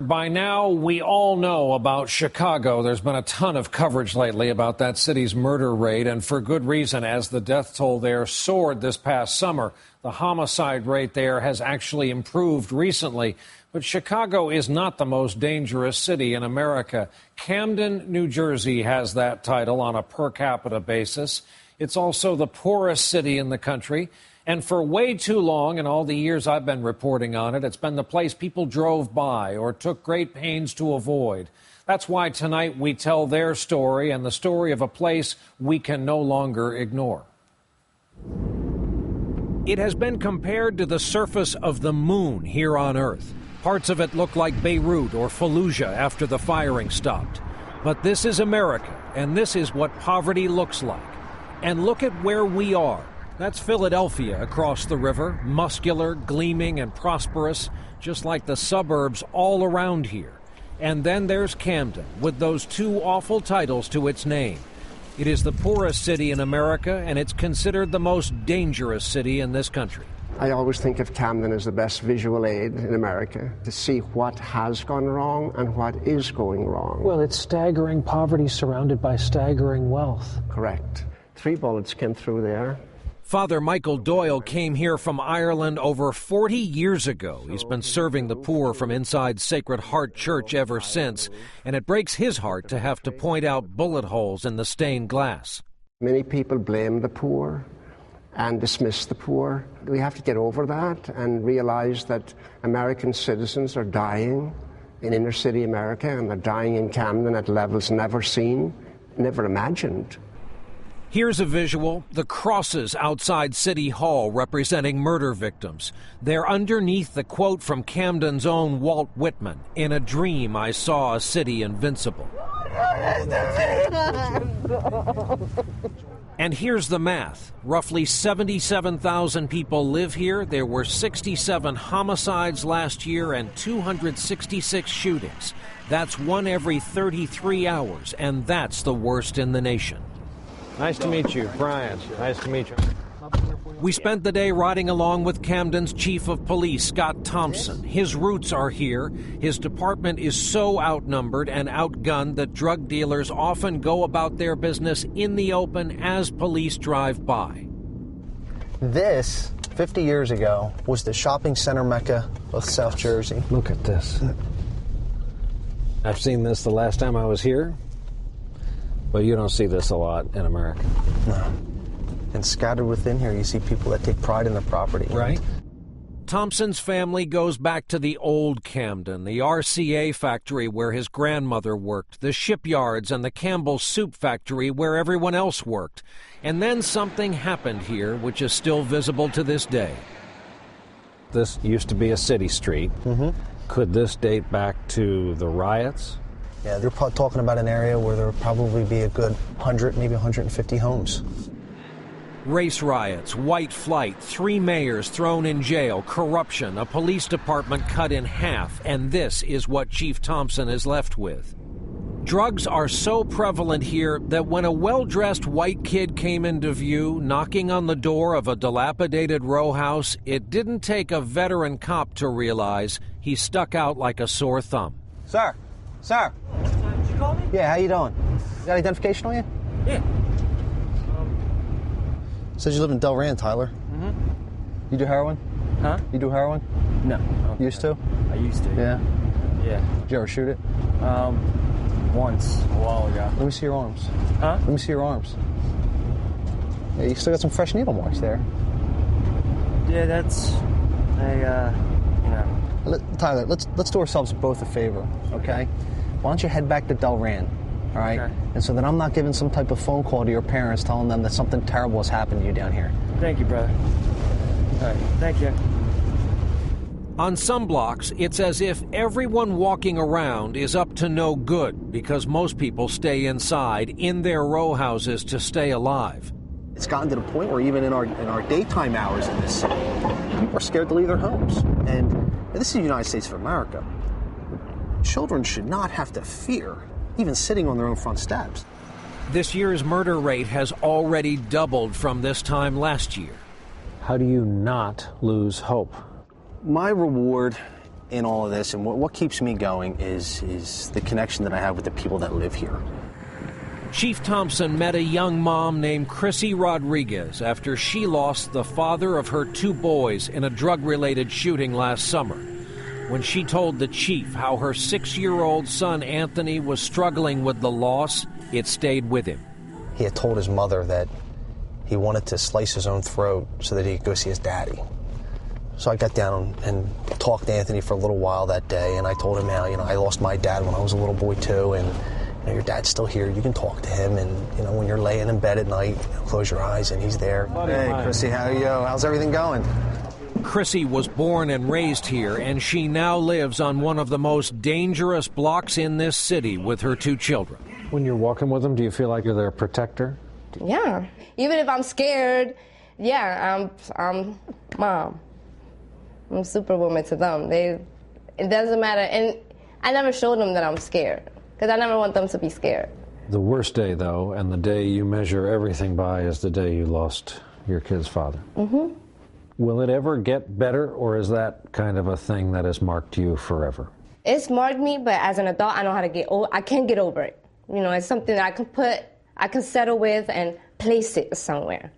By now, we all know about Chicago. There's been a ton of coverage lately about that city's murder rate, and for good reason, as the death toll there soared this past summer. The homicide rate there has actually improved recently. But Chicago is not the most dangerous city in America. Camden, New Jersey has that title on a per capita basis. It's also the poorest city in the country. And for way too long, in all the years I've been reporting on it, it's been the place people drove by or took great pains to avoid. That's why tonight we tell their story and the story of a place we can no longer ignore. It has been compared to the surface of the moon here on Earth. Parts of it look like Beirut or Fallujah after the firing stopped. But this is America, and this is what poverty looks like. And look at where we are. That's Philadelphia across the river, muscular, gleaming, and prosperous, just like the suburbs all around here. And then there's Camden, with those two awful titles to its name. It is the poorest city in America, and it's considered the most dangerous city in this country. I always think of Camden as the best visual aid in America to see what has gone wrong and what is going wrong. Well, it's staggering poverty surrounded by staggering wealth. Correct. 3 bullets came through there. Father Michael Doyle came here from Ireland over 40 years ago. He's been serving the poor from inside Sacred Heart Church ever since, and it breaks his heart to have to point out bullet holes in the stained glass. Many people blame the poor and dismiss the poor. We have to get over that and realize that American citizens are dying in inner city America, and they're dying in Camden at levels never seen, never imagined. Here's a visual, the crosses outside City Hall representing murder victims. They're underneath the quote from Camden's own Walt Whitman, "In a dream I saw a city invincible." And here's the math. Roughly 77,000 people live here. There were 67 homicides last year and 266 shootings. That's 1 every 33 hours, and that's the worst in the nation. Nice to meet you, Brian. Nice to meet you. We spent the day riding along with Camden's chief of police, Scott Thompson. His roots are here. His department is so outnumbered and outgunned that drug dealers often go about their business in the open as police drive by. This, 50 years ago, was the shopping center mecca of South Jersey. Look at this. I've seen this the last time I was here. But you don't see this a lot in America. No. And scattered within here, you see people that take pride in their property. Right. Thompson's family goes back to the old Camden, the RCA factory where his grandmother worked, the shipyards and the Campbell's soup factory where everyone else worked. And then something happened here, which is still visible to this day. This used to be a city street. Mm-hmm. Could this date back to the riots? Yeah, they're talking about an area where there would probably be a good 100, maybe 150 homes. Race riots, white flight, 3 mayors thrown in jail, corruption, a police department cut in half, and this is what Chief Thompson is left with. Drugs are so prevalent here that when a well-dressed white kid came into view, knocking on the door of a dilapidated row house, it didn't take a veteran cop to realize he stuck out like a sore thumb. Sir. Sir. Did you call me? Yeah, how you doing? You got identification on you? Yeah. Says you live in Delran, Tyler. Mm-hmm. You do heroin? Huh? You do heroin? No. Used to? I used to. Yeah. Yeah. Did you ever shoot it? Once, a while ago. Let me see your arms. Huh? Let me see your arms. Yeah, you still got some fresh needle marks there. Yeah, that's, Tyler, let's do ourselves both a favor, okay? Why don't you head back to Delran, all right? Okay. And so that I'm not giving some type of phone call to your parents telling them that something terrible has happened to you down here. Thank you, brother. All right, thank you. On some blocks, it's as if everyone walking around is up to no good because most people stay inside in their row houses to stay alive. It's gotten to the point where even in our daytime hours in this city, people are scared to leave their homes. And this is the United States of America. Children should not have to fear even sitting on their own front steps. This year's murder rate has already doubled from this time last year. How do you not lose hope? My reward in all of this, and what keeps me going is the connection that I have with the people that live here. Chief Thompson met a young mom named Chrissy Rodriguez after she lost the father of her 2 boys in a drug-related shooting last summer. When she told the chief how her 6-year-old son Anthony was struggling with the loss, it stayed with him. He had told his mother that he wanted to slice his own throat so that he could go see his daddy. So I got down and talked to Anthony for a little while that day, and I told him how, I lost my dad when I was a little boy too, and your dad's still here. You can talk to him, and when you're laying in bed at night, close your eyes and he's there. Hey, Chrissy, how are you? How's everything going? Chrissy was born and raised here, and she now lives on one of the most dangerous blocks in this city with her 2 children. When you're walking with them, do you feel like you're their protector? Yeah. Even if I'm scared, I'm mom. I'm superwoman to them. It doesn't matter. And I never showed them that I'm scared, because I never want them to be scared. The worst day, though, and the day you measure everything by, is the day you lost your kid's father. Mm-hmm. Will it ever get better, or is that kind of a thing that has marked you forever? It's marked me, but as an adult, I know how to get over. I can get over it. It's something that I can settle with and place it somewhere.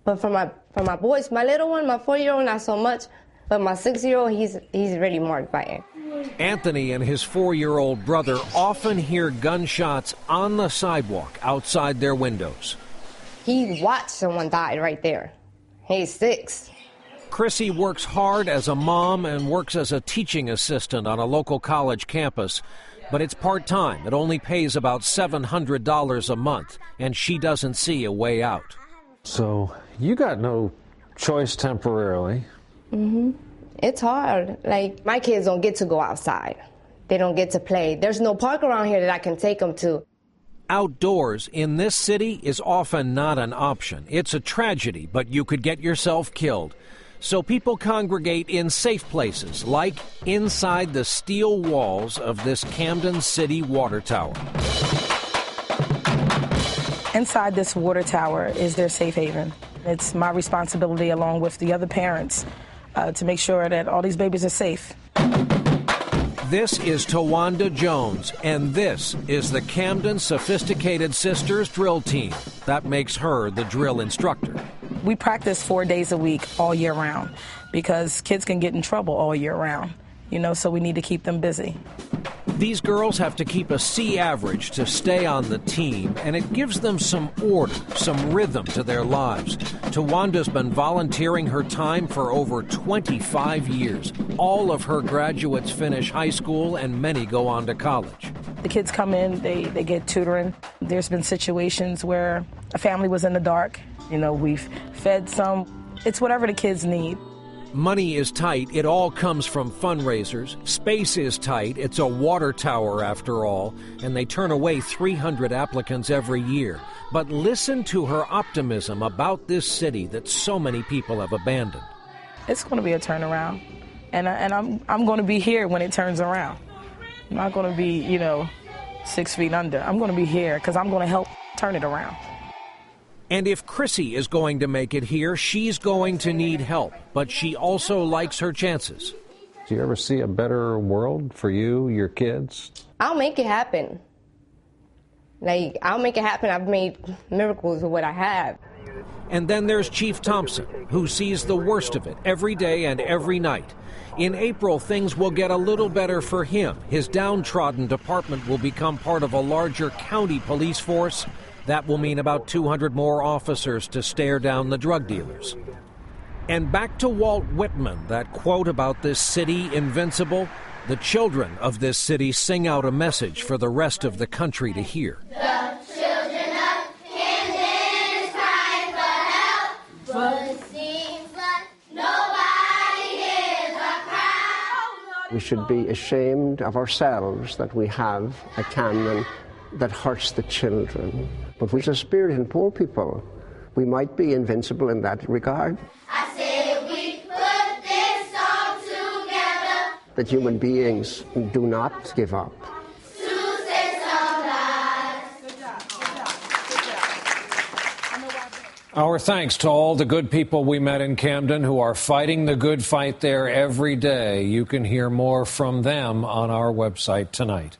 But for my boys, my little one, my 4-year-old, not so much. But my 6-year-old, he's really marked by it. Anthony and his 4-year-old brother often hear gunshots on the sidewalk outside their windows. He watched someone die right there. He's 6. Chrissy works hard as a mom and works as a teaching assistant on a local college campus, but it's part-time. It only pays about $700 a month, and she doesn't see a way out. So you got no choice temporarily. Mm-hmm. It's hard. Like, my kids don't get to go outside. They don't get to play. There's no park around here that I can take them to. Outdoors in this city is often not an option. It's a tragedy, but you could get yourself killed. So people congregate in safe places, like inside the steel walls of this Camden City water tower. Inside this water tower is their safe haven. It's my responsibility, along with the other parents, to make sure that all these babies are safe. This is Tawanda Jones, and this is the Camden Sophisticated Sisters drill team. That makes her the drill instructor. We practice 4 days a week, all year round, because kids can get in trouble all year round, so we need to keep them busy. These girls have to keep a C average to stay on the team, and it gives them some order, some rhythm to their lives. Tawanda's been volunteering her time for over 25 years. All of her graduates finish high school, and many go on to college. The kids come in, they get tutoring. There's been situations where a family was in the dark. We've fed some. It's whatever the kids need. Money is tight. It all comes from fundraisers. Space is tight. It's a water tower, after all, and they turn away 300 applicants every year. But listen to her optimism about this city that so many people have abandoned. It's going to be a turnaround, and I'm going to be here when it turns around. I'm not going to be, 6 feet under. I'm going to be here because I'm going to help turn it around. And if Chrissy is going to make it here, she's going to need help. But she also likes her chances. Do you ever see a better world for you, your kids? I'll make it happen. I'll make it happen. I've made miracles with what I have. And then there's Chief Thompson, who sees the worst of it every day and every night. In April, things will get a little better for him. His downtrodden department will become part of a larger county police force. That will mean about 200 more officers to stare down the drug dealers. And back to Walt Whitman, that quote about this city invincible. The children of this city sing out a message for the rest of the country to hear. The children of Camden is crying for help, but it seems like nobody hears a cry. We should be ashamed of ourselves that we have a Camden that hurts the children. But with a spirit in poor people, we might be invincible in that regard. I say we put this song together. That human beings do not give up. Our thanks to all the good people we met in Camden who are fighting the good fight there every day. You can hear more from them on our website tonight.